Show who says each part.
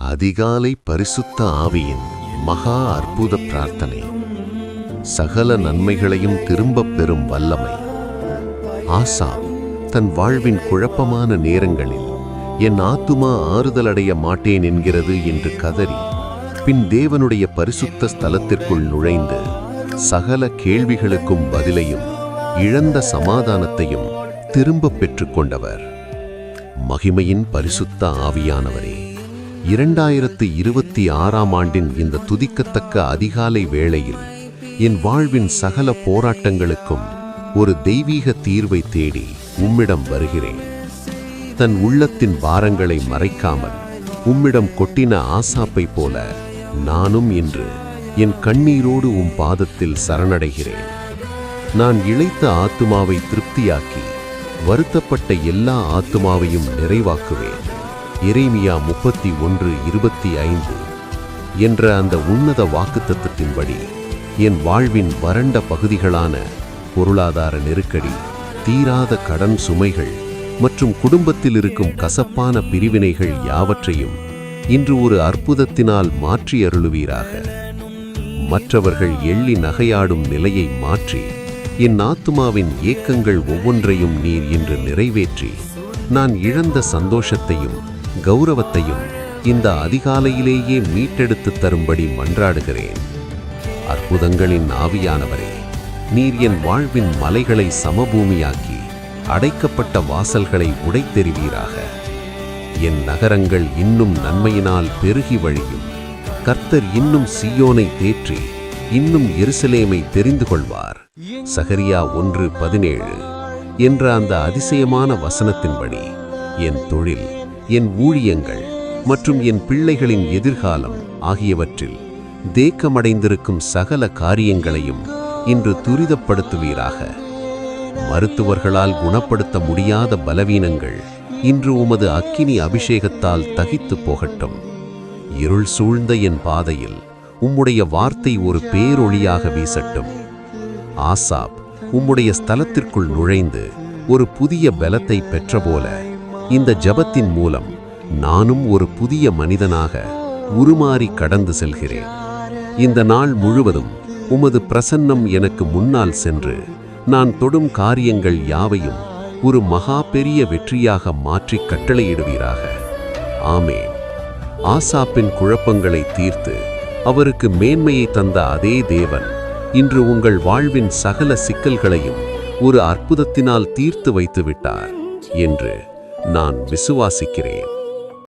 Speaker 1: அதிகாலை பரிசுத்த ஆவியின் மகா அற்புத பிரார்த்தனை. சகல நன்மைகளையும் திரும்பப் பெறும் வல்லமை. ஆசாப் தன் வாழ்வின் குழப்பமான நேரங்களில் என் ஆத்துமா ஆறுதலடைய மாட்டேன் என்கிறது என்று கதறி பின் தேவனுடைய பரிசுத்த ஸ்தலத்திற்குள் நுழைந்து சகல கேள்விகளுக்கும் பதிலையும் இழந்த சமாதானத்தையும் திரும்பப் பெற்றுக்கொண்டவர். மகிமையின் பரிசுத்த ஆவியானவரே, 2026ஆம் ஆண்டின் இந்த துதிக்கத்தக்க அதிகாலை வேளையில் என் வாழ்வின் சகல போராட்டங்களுக்கும் ஒரு தெய்வீக தீர்வை தேடி உம்மிடம் வருகிறேன். தன் உள்ளத்தின் பாரங்களை மறைக்காமல் உம்மிடம் கொட்டின ஆசாப்பை போல நானும் இன்று என் கண்ணீரோடு உம் பாதத்தில் சரணடைகிறேன். நான் இளைத்த ஆத்துமாவை திருப்தியாக்கி வருத்தப்பட்ட எல்லா ஆத்துமாவையும் நிறைவாக்குவேன். எரேமியா 31:25 என்ற அந்த உன்னத வாக்குத்தத்தத்தின்படி என் வாழ்வின் வறண்ட பகுதிகளான பொருளாதார நெருக்கடி, தீராத கடன் சுமைகள் மற்றும் குடும்பத்தில் இருக்கும் கசப்பான பிரிவினைகள் யாவற்றையும் இன்று ஒரு அற்புதத்தினால் மாற்றி அருளுவீராக. மற்றவர்கள் எள்ளி நகையாடும் நிலையை மாற்றி என் ஆத்துமாவின் ஏக்கங்கள் ஒவ்வொன்றையும் நீர் இன்று நிறைவேற்றி நான் இழந்த சந்தோஷத்தையும் கௌரவத்தையும் இந்த அதிகாலையிலேயே மீட்டெடுத்து தரும்படி மன்றாடுகிறேன். அற்புதங்களின் ஆவியானவரே, நீர் என் வாழ்வின் மலைகளை சமபூமியாக்கி அடைக்கப்பட்ட வாசல்களை உடைத்தெறிவீராக. என் நகரங்கள் இன்னும் நன்மையினால் பெருகி வழியும். கர்த்தர் இன்னும் சீயோனை தேற்றி இன்னும் எருசலேமை தெரிந்து கொள்வார். சகரியா 1:17 என்ற அந்த அதிசயமான வசனத்தின்படி என் தொழில், என் ஊழியங்கள் மற்றும் என் பிள்ளைகளின் எதிர்காலம் ஆகியவற்றில் தேக்கமடைந்திருக்கும் சகல காரியங்களையும் இன்று துரிதப்படுத்துவீராக. மருத்துவர்களால் குணப்படுத்த முடியாத பலவீனங்கள் இன்று உமது அக்கினி அபிஷேகத்தால் தகித்து போகட்டும். இருள் சூழ்ந்த என் பாதையில் உம்முடைய வார்த்தை ஒரு பேரொளியாக வீசட்டும். ஆசாப் உம்முடைய ஸ்தலத்திற்குள் நுழைந்து ஒரு புதிய பலத்தை பெற்றபோல இந்த ஜபத்தின் மூலம் நானும் ஒரு புதிய மனிதனாக உருமாறி கடந்து செல்கிறேன். இந்த நாள் முழுவதும் உமது பிரசன்னம் எனக்கு முன்னால் சென்று நான் தொடும் காரியங்கள் யாவையும் ஒரு மகா பெரிய வெற்றியாக மாற்றி கட்டளையிடுவீராக. ஆமென். ஆசாப்பின் குழப்பங்களை தீர்த்து அவருக்கு மேன்மையை தந்த அதே தேவன் இன்று உங்கள் வாழ்வின் சகல சிக்கல்களையும் ஒரு அற்புதத்தினால் தீர்த்து வைத்து விட்டார் என்று நான் விசுவாசிக்கிறேன்.